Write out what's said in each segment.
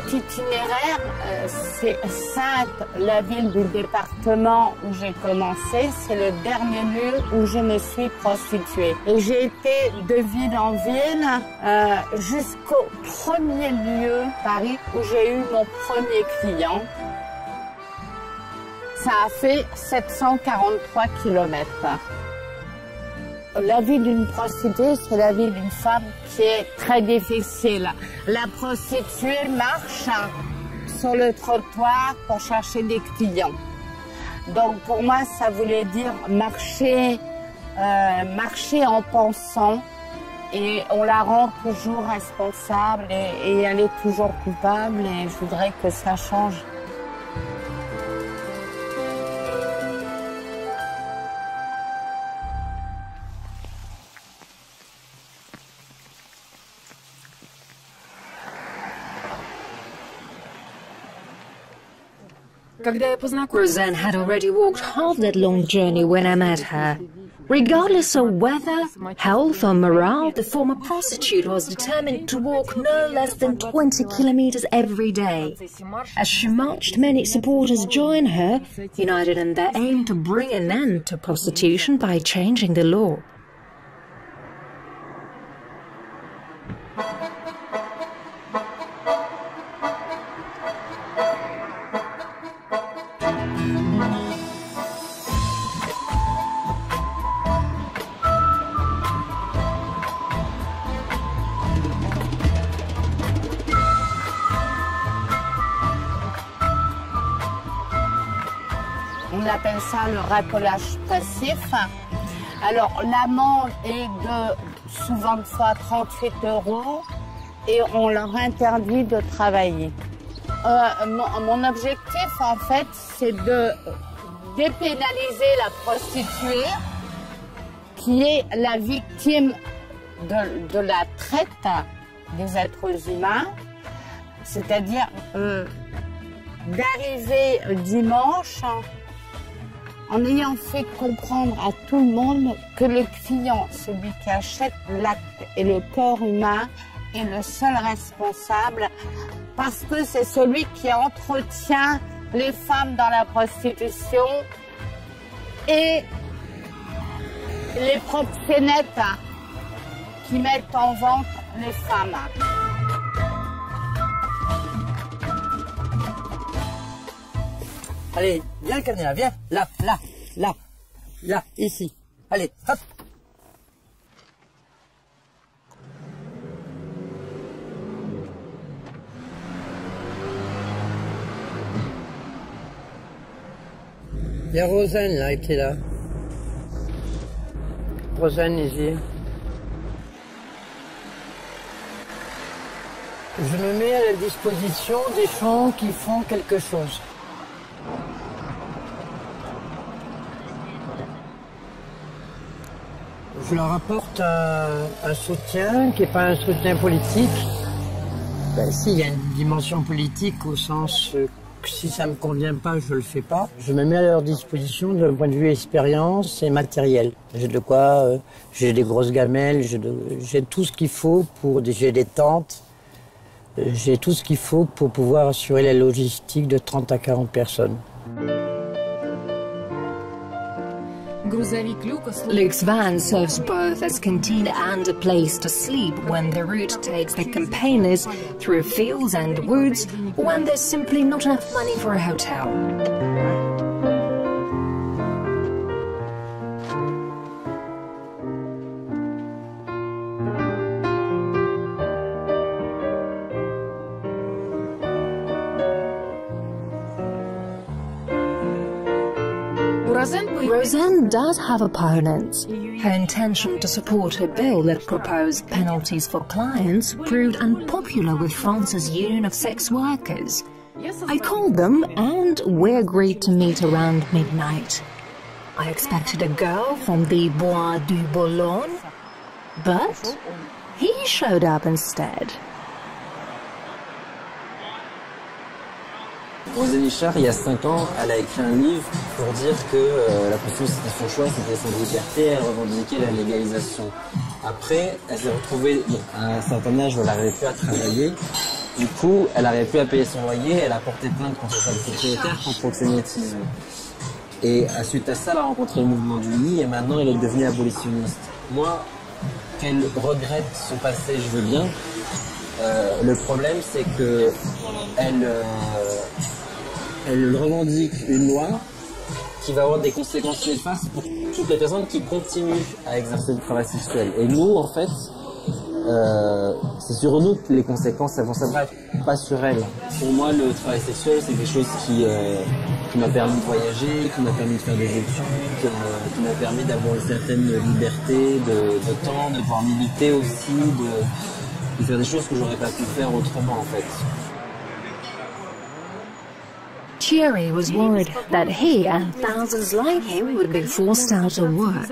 cet itinéraire, c'est Saintes, la ville du département où j'ai commencé. C'est le dernier lieu où je me suis prostituée. Et j'ai été de ville en ville jusqu'au premier lieu, Paris, où j'ai eu mon premier client. Ça a fait 743 kilomètres. La vie d'une prostituée, c'est la vie d'une femme qui est très difficile. La prostituée marche sur le trottoir pour chercher des clients. Donc pour moi, ça voulait dire marcher en pensant, et on la rend toujours responsable et elle est toujours coupable, et je voudrais que ça change. Roseanne had already walked half that long journey when I met her. Regardless of weather, health or morale, the former prostitute was determined to walk no less than 20 kilometers every day. As she marched, many supporters joined her, united in their aim to bring an end to prostitution by changing the law. On appelle ça le racolage passif. Alors l'amende est de souvent de fois 38 € et on leur interdit de travailler. Mon objectif en fait, c'est de dépénaliser la prostituée qui est la victime de la traite des êtres humains, c'est-à-dire d'arriver dimanche en ayant fait comprendre à tout le monde que le client, celui qui achète l'acte et le corps humain, est le seul responsable parce que c'est celui qui entretient les femmes dans la prostitution et les proxénètes qui mettent en vente les femmes. Allez, viens Camilla, viens. Là, ici. Allez, hop. Il y a Roseanne là qui est là. Roseanne ici. Je me mets à la disposition des gens qui font quelque chose. Je leur apporte un soutien qui n'est pas un soutien politique. Ben, si, il y a une dimension politique au sens que si ça ne me convient pas, je ne le fais pas. Je me mets à leur disposition d'un point de vue expérience et matériel. J'ai de quoi, j'ai des grosses gamelles, j'ai tout ce qu'il faut j'ai des tentes, j'ai tout ce qu'il faut pour pouvoir assurer la logistique de 30 à 40 personnes. Luke's van serves both as canteen and a place to sleep when the route takes the campaigners through fields and woods, or when there's simply not enough money for a hotel. Roseanne does have opponents. Her intention to support her bill that proposed penalties for clients proved unpopular with France's Union of Sex Workers. I called them and we agreed to meet around midnight. I expected a girl from the Bois du Boulogne, but he showed up instead. Roseanne Ichard, il y a 5 ans, elle a écrit un livre pour dire que la prostitution c'était son choix, c'était sa liberté, elle revendiquait la légalisation. Après, elle s'est retrouvée à un certain âge où elle n'arrivait plus à travailler Du coup, elle n'arrivait plus à payer son loyer, elle a porté plainte contre sa propriétaire pour proxénétisme. Et suite à ça, elle a rencontré le mouvement du lit et maintenant elle est devenue abolitionniste. Moi, qu'elle regrette son passé, je veux bien. Le problème, c'est que elle revendique une loi qui va avoir des conséquences néfastes pour toutes les personnes qui continuent à exercer le travail sexuel. Et nous, en fait, c'est sur nous que les conséquences elles vont s'abattre, pas sur elle. Pour moi, le travail sexuel, c'est quelque chose qui m'a permis de voyager, qui m'a permis de faire des études, qui m'a permis d'avoir une certaine liberté de temps, de pouvoir militer aussi, de faire des choses que j'aurais pas pu faire autrement, en fait. Thierry was worried that he and thousands like him would be forced out of work.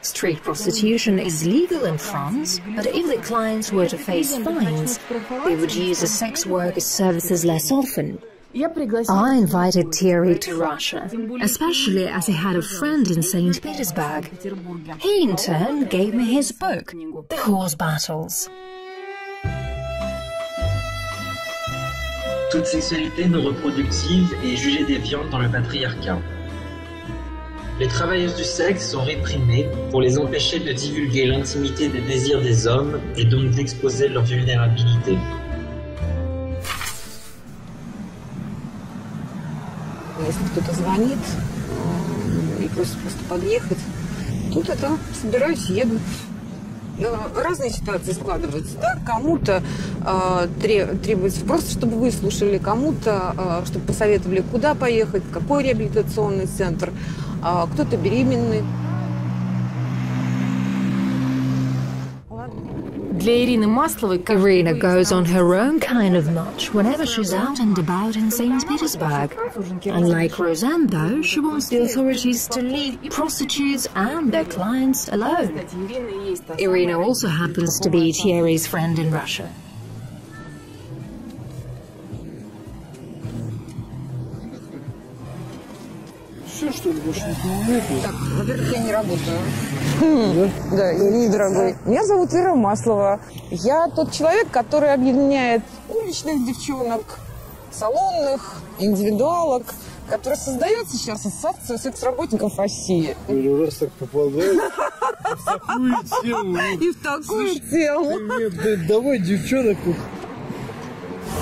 Street prostitution is legal in France, but if the clients were to face fines, they would use the sex workers' services less often. I invited Thierry to Russia, especially as he had a friend in St. Petersburg. He in turn gave me his book, The Horse Battles. Toute sexualité non reproductive est jugée déviante dans le patriarcat. Les travailleuses du sexe sont réprimées pour les empêcher de divulguer l'intimité des désirs des hommes et donc d'exposer leur vulnérabilité. Если кто-то звонит и просит просто подъехать, тут это собираюсь, еду. Разные ситуации складываются. Да? Кому-то требуется просто, чтобы выслушали, кому-то, чтобы посоветовали, куда поехать, в какой реабилитационный центр, кто-то беременный. Irina goes on her own kind of march whenever she's out and about in St. Petersburg. Unlike Roseanne, though, she wants the authorities to leave prostitutes and their clients alone. Irina also happens to be Thierry's friend in Russia. Так, во-первых, я не работаю. Да, Ирина, дорогой. Меня зовут Вера Маслова. Я тот человек, который объединяет уличных девчонок, салонных, индивидуалок, который создает сейчас ассоциацию секс-работников России. Раз так попадает в такую тему. И в такую тему. Нет, давай девчонок.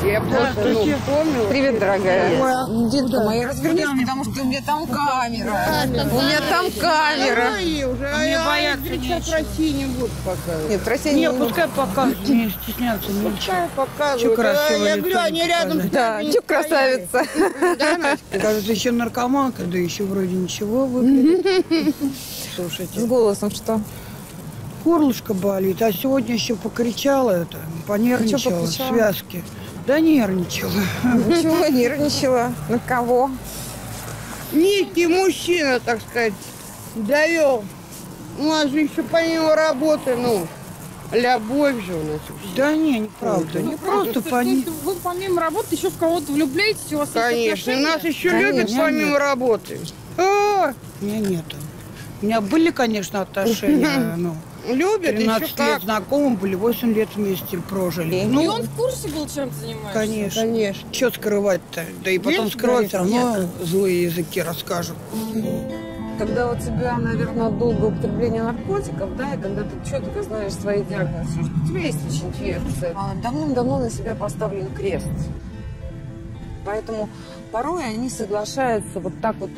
Я просто, помню. Привет, дорогая. Детка моя, развернись, потому что у меня там камера. У меня там камера. Мне боятся кричать, России не будут показывать. Нет, Россия не будет. Пускай показывают, не стесняться. Пускай показывают. Чё красиво я говорю, они рядом с нами. Чё красавица. Кажется, еще наркоманка, да еще вроде ничего выглядит. Слушайте. С голосом что? Горлышко болит, а сегодня еще покричала это, понервничала, связки. Да нервничала. Ничего, нервничала. На кого? Некий мужчина, так сказать, довел. У нас же еще помимо работы, любовь же у нас. Да не, неправда. Не просто помимо. Вы помимо работы еще в кого-то влюбляетесь, у вас конечно, нас еще любят помимо работы. Меня нету. У меня были, конечно, отношения, любят, 13 лет знакомы были, 8 лет вместе прожили. И он в курсе был, чем ты занимаешься? Конечно. Конечно. Что скрывать-то? Да и потом скрывать все равно злые языки расскажут. Когда у тебя, наверное, долгое употребление наркотиков, да, и когда ты четко знаешь свои диагнозы, у тебя есть инфекция, давным-давно на себя поставлен крест. Поэтому порой они соглашаются вот так вот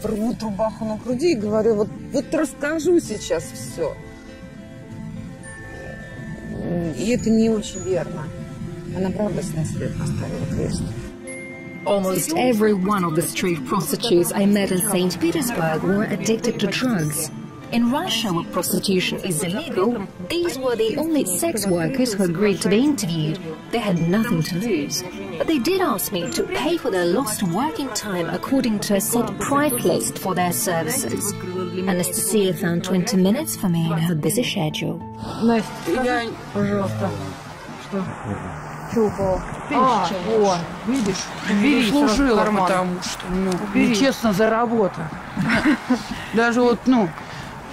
рвут рубаху на груди и говорю, вот расскажу сейчас все. И это не очень верно. Она правда на себе поставила крест. Almost every one of the street prostitutes I met in St. Petersburg were addicted to drugs. In Russia, where prostitution is illegal, these were the only sex workers who agreed to be interviewed. They had nothing to lose. But they did ask me to pay for their lost working time according to a set price list for their services. Anastasia found 20 minutes for me in her busy schedule. Настя, пожалуйста. Что? Чего? Видишь? Убери служила, потому что нечестно заработала. Даже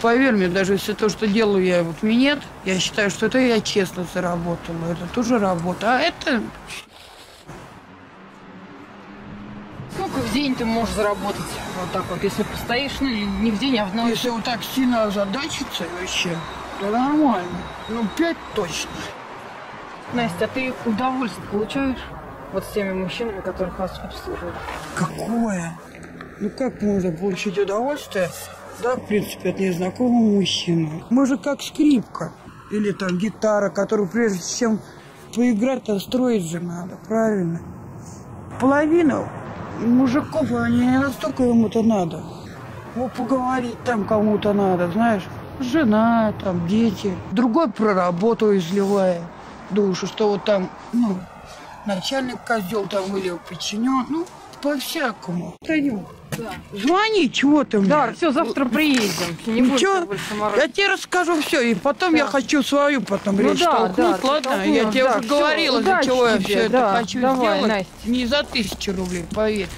поверь мне, даже если то, что делаю я вот минет, я считаю, что это я честно заработала. Это тоже работа. А это... Сколько в день ты можешь заработать вот так вот, если постоишь, ну, не в день, а в ночь? Если вот так сильно озадачиться вообще, то нормально. Ну, 5 точно. Настя, а ты удовольствие получаешь вот с теми мужчинами, которых вас обслуживают? Какое? Ну, как можно получить удовольствие? Да, в принципе, от незнакомого мужчины. Мы же как скрипка. Или там гитара, которую прежде чем поиграть, настроить же надо, правильно? Половина мужиков, они не настолько ему-то надо. Ну, поговорить там кому-то надо, знаешь. Жена, там, дети. Другой про работу изливает душу, что вот там, ну, начальник козел там или подчинен. Ну, по-всякому. Танюк, да. Звони, чего ты мне? Да, все, завтра приедем. Не будем больше морозить. Я тебе расскажу все, и потом да. Я хочу свою потом речь толкнуть. Да, ладно, я тебе уже говорила, за чего я все это хочу сделать. Настя. Не за 1000 рублей, поверь.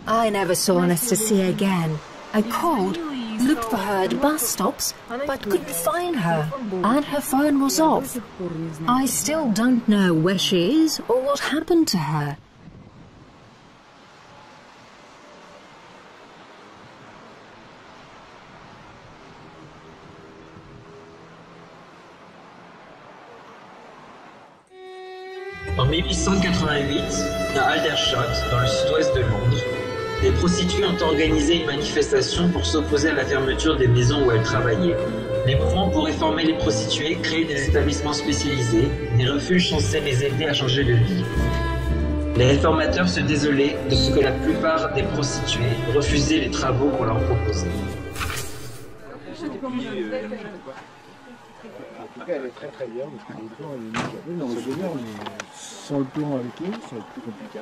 I never saw Anastasia again. I called, looked for her at bus stops, but couldn't find her, and her phone was off. I still don't know where she is or what happened to her. En 1888, à Aldershot, dans le sud-ouest de Londres, les prostituées ont organisé une manifestation pour s'opposer à la fermeture des maisons où elles travaillaient. Les mouvements pour réformer les prostituées créaient des établissements spécialisés, des refuges censés les aider à changer de vie. Les réformateurs se désolaient de ce que la plupart des prostituées refusaient les travaux qu'on leur proposait. En tout cas, elle est très très bien, parce que le plan, elle est nickel. Non, mais c'est bien, mais sans le plan avec eux, ça va être plus compliqué.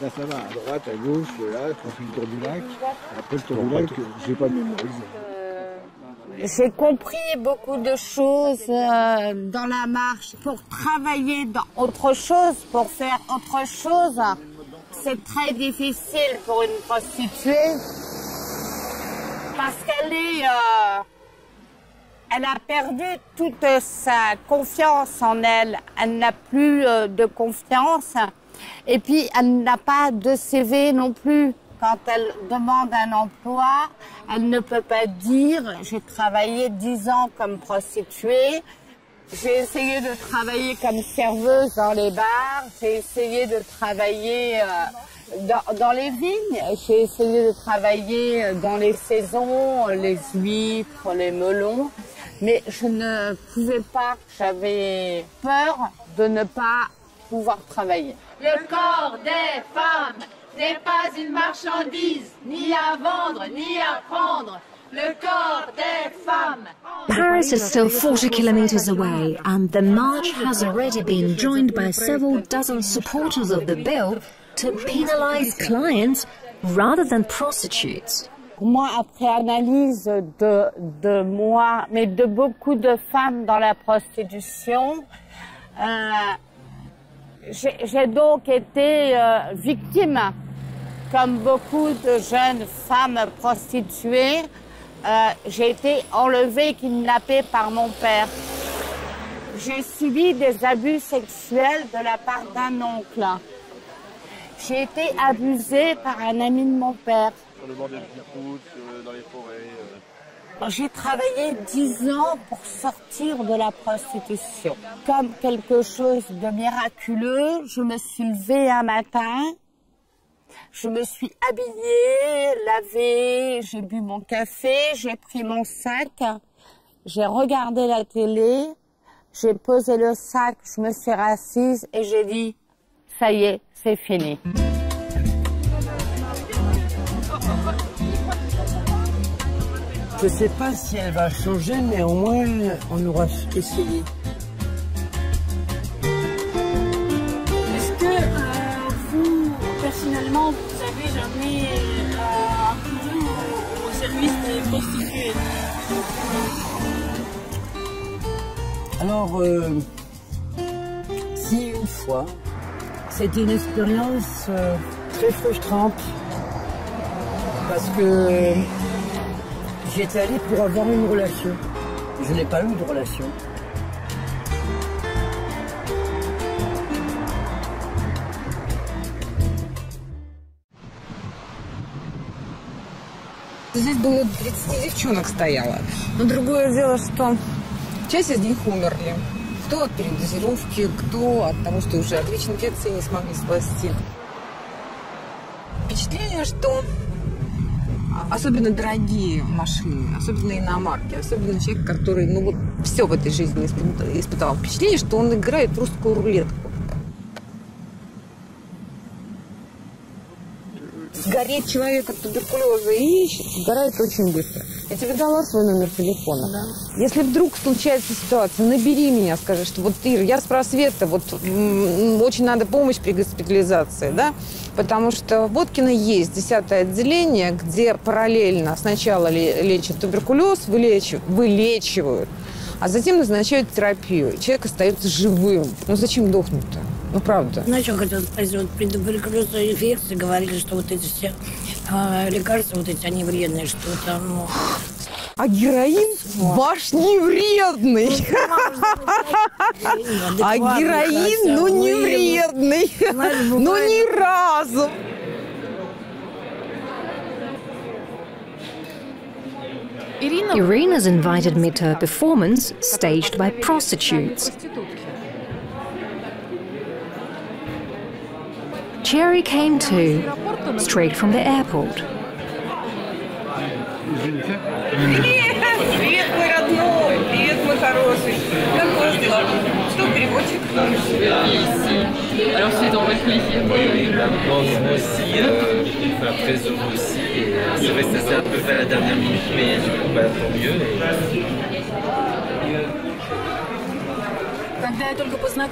Là, ça va, à droite, à gauche, là, quand on fait le tour du lac. Après, le tour du lac, j'ai pas de mémorise. J'ai compris beaucoup de choses dans la marche. Pour travailler dans autre chose, pour faire autre chose, c'est très difficile pour une prostituée. Parce qu'elle est... elle a perdu toute sa confiance en elle. Elle n'a plus de confiance. Et puis, elle n'a pas de CV non plus. Quand elle demande un emploi, elle ne peut pas dire « j'ai travaillé 10 ans comme prostituée, j'ai essayé de travailler comme serveuse dans les bars, j'ai essayé de travailler dans les vignes, j'ai essayé de travailler dans les saisons, les huîtres, les melons, mais je ne pouvais pas, j'avais peur de ne pas pouvoir travailler. » Le corps des femmes n'est pas une marchandise, ni à vendre, ni à prendre. Le corps des femmes. Paris is still 40 kilometers away, and the march has already been joined by several dozen supporters of the bill to penalize clients rather than prostitutes. Moi, après analyse de moi, mais de beaucoup de femmes dans la prostitution, j'ai donc été victime, comme beaucoup de jeunes femmes prostituées. J'ai été enlevée, kidnappée par mon père. J'ai subi des abus sexuels de la part d'un oncle. J'ai été abusée par un ami de mon père. Sur le bord des routes, dans les forêts. J'ai travaillé 10 ans pour sortir de la prostitution. Comme quelque chose de miraculeux, je me suis levée un matin, je me suis habillée, lavée, j'ai bu mon café, j'ai pris mon sac, j'ai regardé la télé, j'ai posé le sac, je me suis assise et j'ai dit « ça y est, c'est fini ». Je ne sais pas si elle va changer, mais au moins on aura essayé. Est-ce que vous, personnellement, vous avez jamais accouru au service des prostituées? Alors, si une fois, c'était une expérience très frustrante, parce que J'étais allé pour avoir une relation. Je n'ai pas eu de relation. Здесь было 30 девчонок стояло. Но другое дело, что часть из них умерли. Кто от передозировки, кто от того, что уже от ВИЧ-инфекции не смогли спасти. Впечатление, что особенно дорогие машины, особенно иномарки, особенно человек, который вот все в этой жизни испытал. Впечатление, что он играет в русскую рулетку. Сгореть человек от туберкулеза и сгорает очень быстро. Я тебе дала свой номер телефона. Да. Если вдруг случается ситуация, набери меня, скажи, что вот Ира, я с просвета, вот очень надо помощь при госпитализации, да? Потому что в Боткино есть 10-е отделение, где параллельно сначала лечат туберкулез, вылечивают, а затем назначают терапию. И человек остается живым. Ну зачем дохнуть-то? Ну, правда. Знаешь, что хотел спросить? Вот при туберкулезной инфекции говорили, что вот эти все лекарства, вот эти, они вредные, что там, ну... А героин ваш не вредный. А героин, ну, не вредный. Ну, ни разу. Irina's invited me to a performance staged by prostitutes. Cherry came too, straight from the airport. Привет, мой родной! Привет, мой хороший! Как у вас дела? Что, переводчик? Alors c'est dans votre plaisir. Oui, moi aussi, enfin, très heureux aussi. C'est vrai que ça s'est un peu fait à la dernière minute, mais du coup, bah, tant mieux.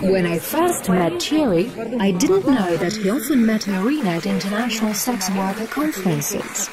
When I first met Cherry, I didn't know that he often met Irina at international sex worker conferences.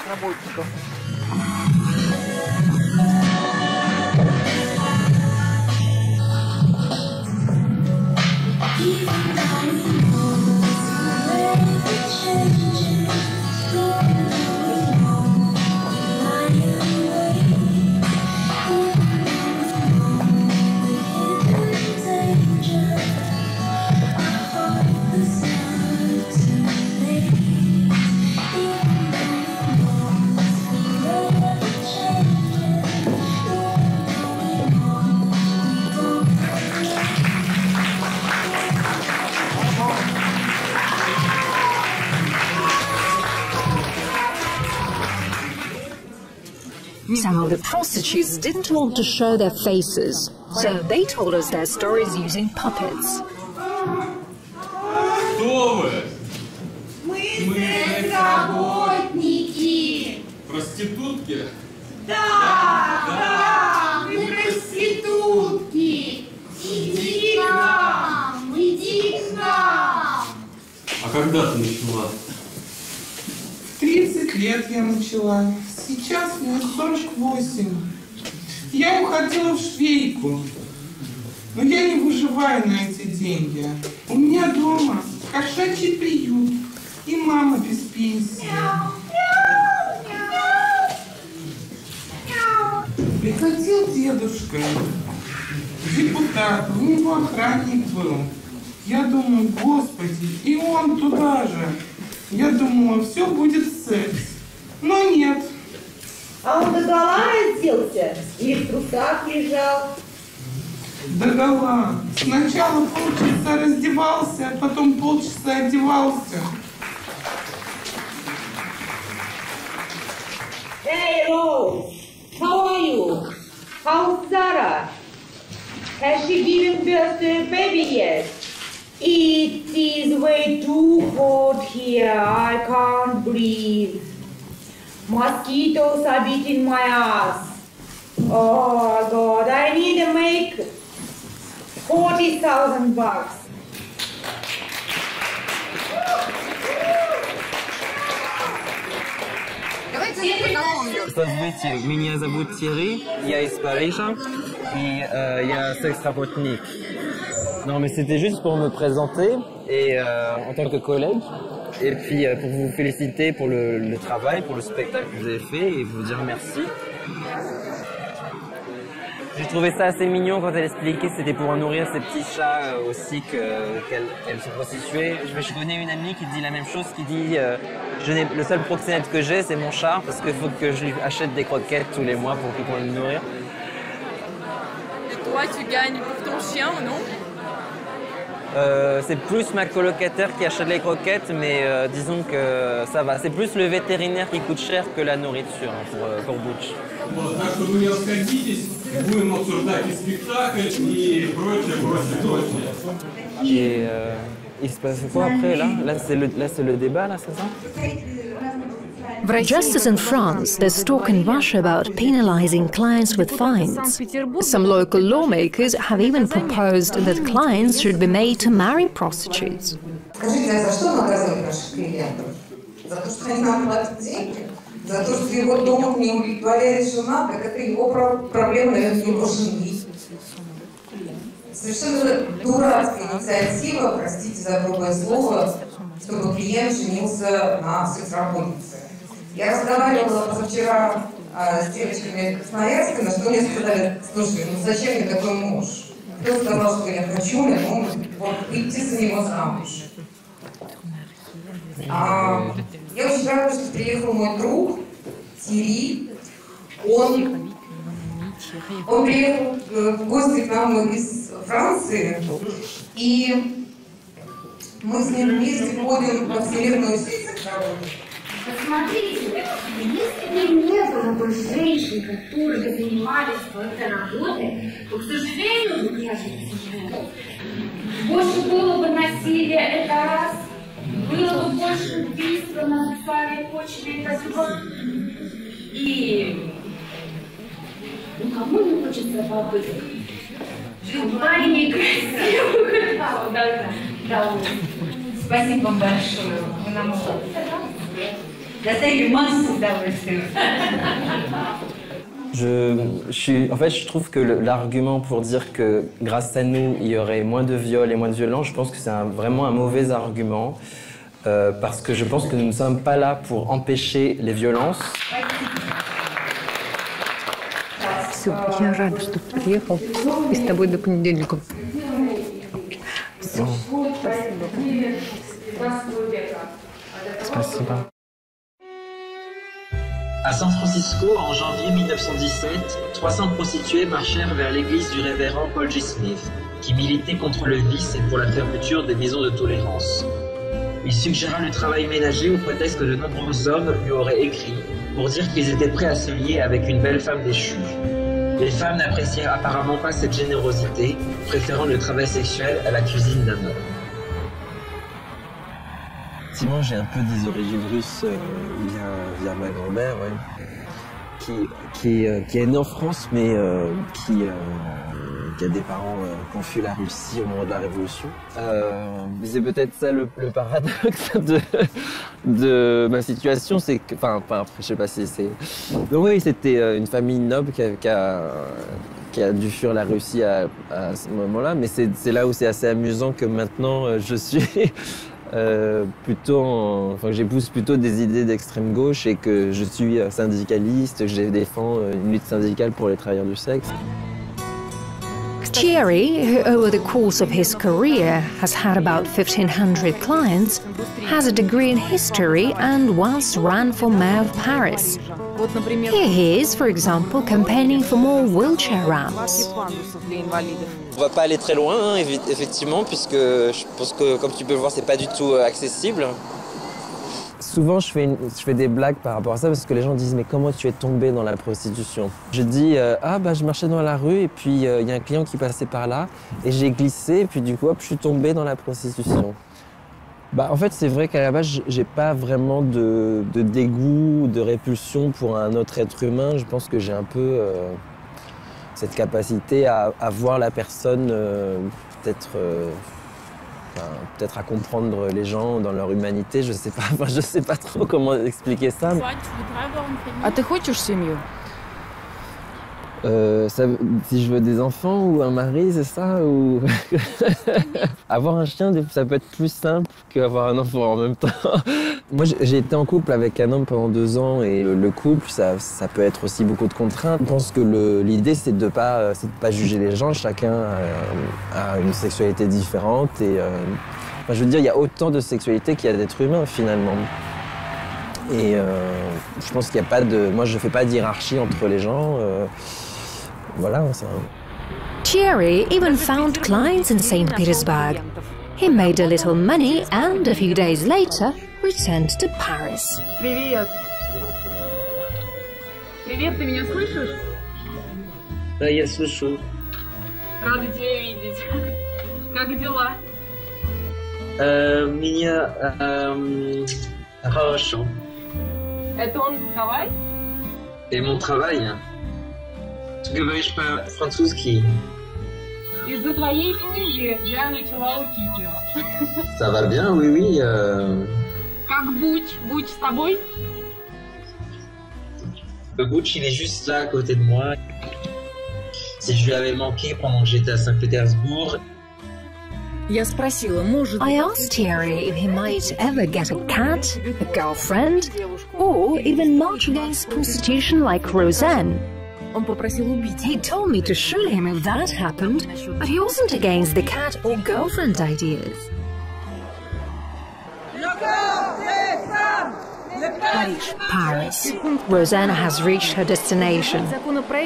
Some of the prostitutes didn't want to show their faces, so they told us their stories using puppets. Кто вы? Мы секс-работники. Проститутки? Да, мы проститутки. Иди к нам, иди к нам. А когда ты начала? В 30 лет я начала. Сейчас мне 48. Я уходила в швейку. Но я не выживаю на эти деньги. У меня дома кошачий приют. И мама без пенсии. Приходил дедушка, депутат, у него охранник был. Я думаю, господи, и он туда же. Я думала, все будет секс. Но нет. А он догола разделся или в трусах лежал? Догола. Сначала полчаса раздевался, а потом полчаса одевался. Hey, Rose, how are you? How's Sarah? Has she given birth to a baby yet? It is way too hot here. I can't breathe. Mosquitoes are beating my ass. Oh God, I need to make $40,000. Здравствуйте, меня зовут Thierry, я из Парижа и я секс-работник. Non mais c'était juste pour me présenter et en tant que collègue et puis pour vous féliciter pour le travail, pour le spectacle que vous avez fait et vous dire merci J'ai trouvé ça assez mignon quand elle expliquait que c'était pour nourrir ces petits chats aussi qu'elles sont prostituées. Je connais une amie qui dit la même chose, qui dit le seul proxénète que j'ai, c'est mon chat, parce qu'il faut que je lui achète des croquettes tous les mois pour le nourrir. Et toi, tu gagnes pour ton chien ou non? C'est plus ma colocataire qui achète les croquettes, mais disons que ça va. C'est plus le vétérinaire qui coûte cher que la nourriture pour Butch. Et il se passe quoi après là? Là c'est le débat, là, c'est ça? Just as in France, there's talk in Russia about penalizing clients with fines. Some local lawmakers have even proposed that clients should be made to marry prostitutes. Скажите, а за что наказывают наших клиентов? За то, что они нам платят деньги? За то, что его дом не удовлетворяет жена, так это его проблема, наверное, его жены. Совершенно дурацкая инициатива, простите за грубое слово, чтобы клиент женился на соцработнице. Я разговаривала позавчера с девочками Красноярска, на что мне сказали: слушай, ну зачем мне такой муж? Кто сказал, что я хочу, я могу выйти за него замуж. Я очень рада, что приехал мой друг Тири. Он приехал в гости к нам из Франции, и мы с ним вместе ходим во Всемирную сеть сексологии. Посмотрите, если бы не было бы женщин, которые занимались этой работой, то, к сожалению, я же не сожалею, больше было бы насилия, это раз, было бы больше убийства на сексуальной почве, это два. И кому не хочется побыть? Компании красивых. Да. Спасибо вам большое. Вы нам доставили массу удовольствия. En fait, je trouve que l'argument pour dire que grâce à nous, il y aurait moins de viols et moins de violences, je pense que c'est vraiment un mauvais argument. Parce que je pense que nous ne sommes pas là pour empêcher les violences. Все, я рада, что ты приехал. И с тобой до понедельника. Спасибо. À San Francisco, en janvier 1917, 300 prostituées marchèrent vers l'église du révérend Paul G. Smith, qui militait contre le vice et pour la fermeture des maisons de tolérance. Il suggéra le travail ménager au prétexte que de nombreux hommes lui auraient écrit pour dire qu'ils étaient prêts à se lier avec une belle femme déchue. Les femmes n'apprécièrent apparemment pas cette générosité, préférant le travail sexuel à la cuisine d'un homme. Effectivement, j'ai un peu des origines russes via ma grand-mère, ouais, qui est née en France, mais qui a des parents qui ont fui la Russie au moment de la Révolution. C'est peut-être ça le paradoxe de ma situation, c'est que, enfin après, je sais pas si c'est... Donc oui, c'était une famille noble qui a dû fuir la Russie à ce moment-là, mais c'est là où c'est assez amusant que maintenant je suis... que j'épouse plutôt des idées d'extrême gauche et que je suis syndicaliste, que je défends une lutte syndicale pour les travailleurs du sexe. Thierry, who over the course of his career has had about 1,500 clients, has a degree in history and once ran for mayor of Paris. Here he is, for example, campaigning for more wheelchair ramps. On va pas aller très loin, hein, effectivement, puisque je pense que, comme tu peux le voir, c'est pas du tout accessible. Souvent, je fais des blagues par rapport à ça, parce que les gens disent « Mais comment tu es tombé dans la prostitution ?» Je dis « Ah, bah, je marchais dans la rue, et puis il y a un client qui passait par là, et j'ai glissé, et puis du coup, hop, je suis tombé dans la prostitution. » Bah, en fait, c'est vrai qu'à la base, j'ai pas vraiment de dégoût, de répulsion pour un autre être humain. Je pense que j'ai un peu cette capacité à voir la personne peut-être à comprendre les gens dans leur humanité. Je sais pas trop comment expliquer ça. А ты хочешь семью? Si je veux des enfants ou un mari, c'est ça ou... Avoir un chien, ça peut être plus simple qu'avoir un enfant en même temps. Moi, j'ai été en couple avec un homme pendant 2 ans et le couple, ça peut être aussi beaucoup de contraintes. Je pense que l'idée, c'est de pas juger les gens. Chacun a une sexualité différente et je veux dire, il y a autant de sexualité qu'il y a d'êtres humains finalement. Et je pense qu'il n'y a pas de... Moi, je fais pas de hiérarchie entre les gens. Voilà, ça... Thierry even found clients in St. Petersburg. He made a little money and, a few days later, returned to Paris. Привет. Привет, ты меня слышишь? Да, я слышу. Рада тебя видеть. Как дела? Меня хорошо. Это он travail? Et mon travail? Tu говоришь по-французски? Из-за твоей книги я начала учить его. Ça va bien, oui, oui. Как Буч? Буч с тобой? Le Butch, il est juste là à côté de moi. Si je lui avais manqué pendant que j'étais à Saint-Pétersbourg. I asked Thierry if he might ever get a cat, a girlfriend, or even march against prostitution like Roseanne. He told me to shoot him if that happened, but he wasn't against the cat or girlfriend ideas. Paris. Rosanna has reached her destination.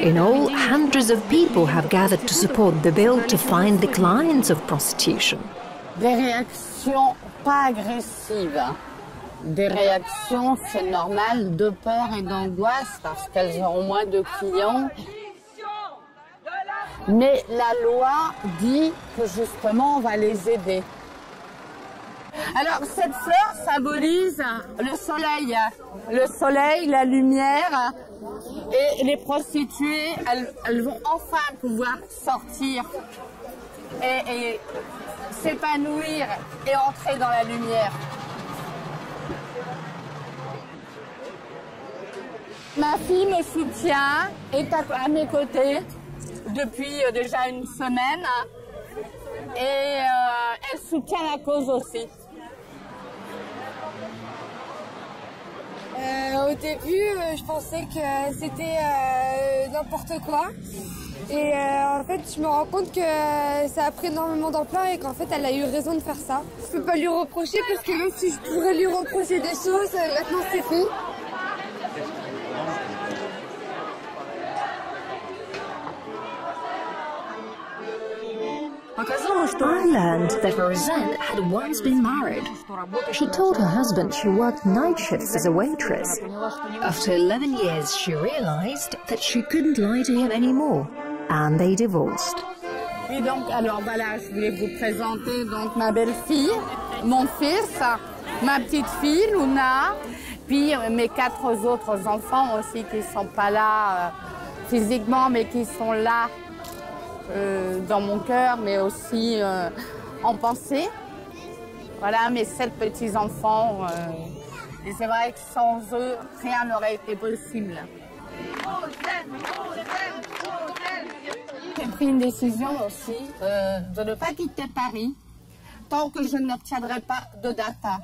In all, hundreds of people have gathered to support the bill to find the clients of prostitution. Des réactions pas agressives. Des réactions, c'est normal, de peur et d'angoisse parce qu'elles auront moins de clients. Mais la loi dit que justement on va les aider. Alors cette fleur symbolise le soleil, la lumière, et les prostituées, elles vont enfin pouvoir sortir et s'épanouir et entrer dans la lumière. Ma fille me soutient, est à mes côtés depuis déjà une semaine et elle soutient la cause aussi. Au début, je pensais que c'était n'importe quoi. Et en fait, je me rends compte que ça a pris énormément d'ampleur et qu'en fait, elle a eu raison de faire ça. Je peux pas lui reprocher parce que même si je pourrais lui reprocher des choses, maintenant c'est fait. I learned that Roseanne had once been married. She told her husband she worked night shifts as a waitress. After 11 years, she realized that she couldn't lie to him anymore, and they divorced. Puis donc, alors voilà, je voulais vous présenter donc ma belle-fille, mon fils, ma petite-fille, Luna, puis mes 4 autres enfants aussi qui ne sont pas là physiquement, mais qui sont là dans mon cœur, mais aussi en pensée. Voilà, mes 7 petits-enfants. Et c'est vrai que sans eux, rien n'aurait été possible. J'ai pris une décision aussi de ne pas quitter Paris tant que je n'obtiendrai pas de data.